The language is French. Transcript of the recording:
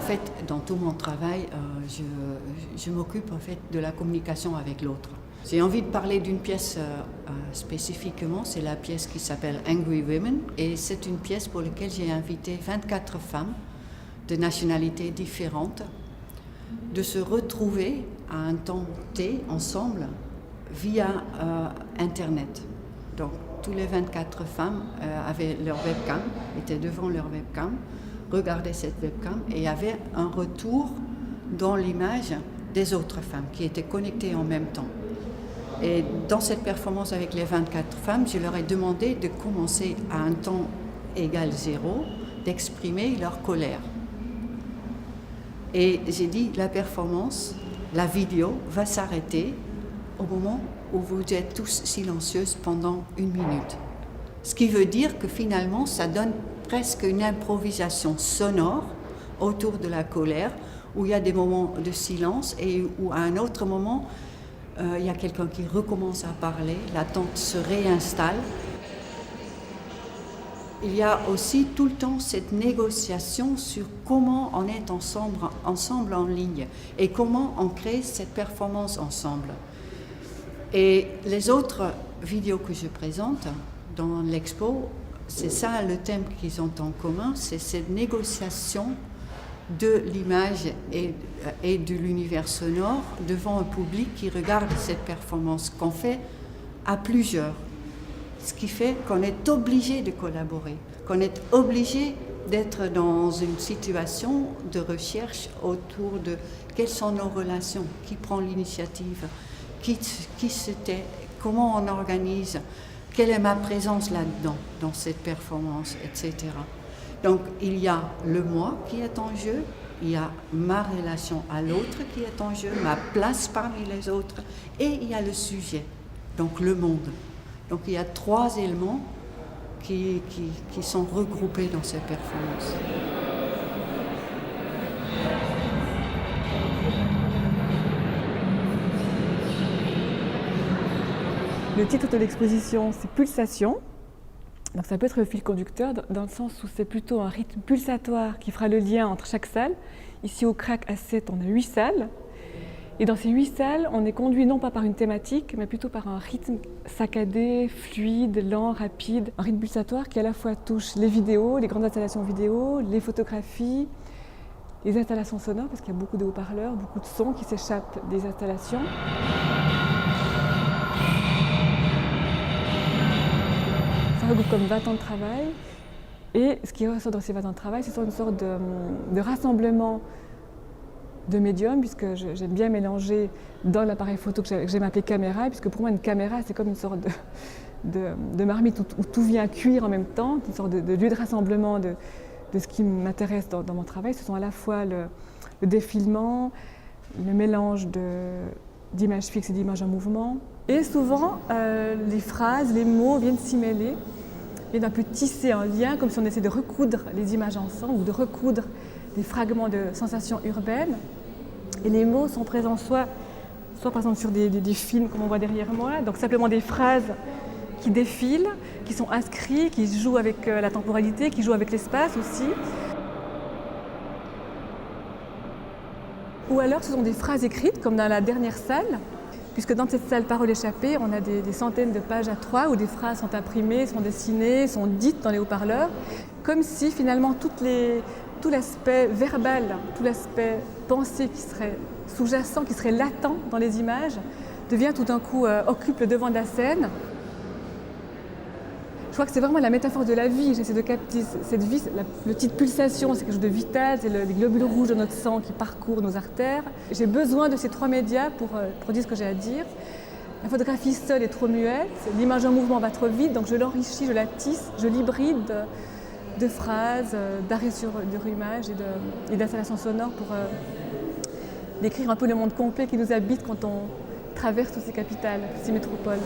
fait, dans tout mon travail, je m'occupe en fait de la communication avec l'autre. J'ai envie de parler d'une pièce spécifiquement, c'est la pièce qui s'appelle Angry Women, et c'est une pièce pour laquelle j'ai invité 24 femmes de nationalités différentes de se retrouver à un temps T ensemble via Internet. Donc, tous les 24 femmes avaient leur webcam, étaient devant leur webcam, regardaient cette webcam et avaient un retour dans l'image des autres femmes qui étaient connectées en même temps. Et dans cette performance avec les 24 femmes, je leur ai demandé de commencer à un temps égal 0, d'exprimer leur colère. Et j'ai dit, la performance, la vidéo va s'arrêter au moment où vous êtes tous silencieuses pendant 1 minute. Ce qui veut dire que finalement, ça donne presque une improvisation sonore autour de la colère, où il y a des moments de silence et où à un autre moment, il y a quelqu'un qui recommence à parler, l'attente se réinstalle. Il y a aussi tout le temps cette négociation sur comment on est ensemble en ligne et comment on crée cette performance ensemble. Et les autres vidéos que je présente dans l'expo, c'est ça le thème qu'ils ont en commun, c'est cette négociation de l'image et de l'univers sonore devant un public qui regarde cette performance qu'on fait à plusieurs. Ce qui fait qu'on est obligé de collaborer, qu'on est obligé d'être dans une situation de recherche autour de quelles sont nos relations, qui prend l'initiative, qui se tait, comment on organise, quelle est ma présence là-dedans, dans cette performance, etc. Donc il y a le moi qui est en jeu, il y a ma relation à l'autre qui est en jeu, ma place parmi les autres, et il y a le sujet, donc le monde. Donc il y a 3 éléments qui sont regroupés dans cette performance. Le titre de l'exposition, c'est Pulsation. Donc ça peut être le fil conducteur dans le sens où c'est plutôt un rythme pulsatoire qui fera le lien entre chaque salle. Ici au CRAC A7, on a 8 salles. Et dans ces 8 salles, on est conduit non pas par une thématique, mais plutôt par un rythme saccadé, fluide, lent, rapide. Un rythme pulsatoire qui à la fois touche les vidéos, les grandes installations vidéo, les photographies, les installations sonores, parce qu'il y a beaucoup de haut-parleurs, beaucoup de sons qui s'échappent des installations. Ça regroupe comme 20 ans de travail. Et ce qui ressort dans ces 20 ans de travail, c'est une sorte de rassemblement de médium, puisque j'aime bien mélanger dans l'appareil photo que j'aime appeler caméra, puisque pour moi une caméra c'est comme une sorte de marmite où tout vient cuire en même temps, une sorte de lieu de rassemblement de ce qui m'intéresse dans mon travail. Ce sont à la fois le défilement, le mélange d'images fixes et d'images en mouvement. Et souvent les phrases, les mots viennent s'y mêler, viennent un peu tisser un lien, comme si on essayait de recoudre les images ensemble ou de recoudre des fragments de sensations urbaines. Et les mots sont présents soit par exemple sur des films comme on voit derrière moi, donc simplement des phrases qui défilent, qui sont inscrits, qui jouent avec la temporalité, qui jouent avec l'espace aussi. Ou alors ce sont des phrases écrites comme dans la dernière salle, puisque dans cette salle Paroles échappées, on a des centaines de pages A3 où des phrases sont imprimées, sont dessinées, sont dites dans les haut-parleurs, comme si finalement tout l'aspect verbal, tout l'aspect pensé qui serait sous-jacent, qui serait latent dans les images, devient tout d'un coup, occupe le devant de la scène. Je crois que c'est vraiment la métaphore de la vie. J'essaie de capter cette vie, le titre pulsation, c'est quelque chose de vital, c'est les globules rouges de notre sang qui parcourent nos artères. J'ai besoin de ces 3 médias pour dire ce que j'ai à dire. La photographie seule est trop muette, l'image en mouvement va trop vite, donc je l'enrichis, je la tisse, je l'hybride de phrases, d'arrêts sur image et d'installations sonores pour décrire un peu le monde complet qui nous habite quand on traverse toutes ces capitales, ces métropoles.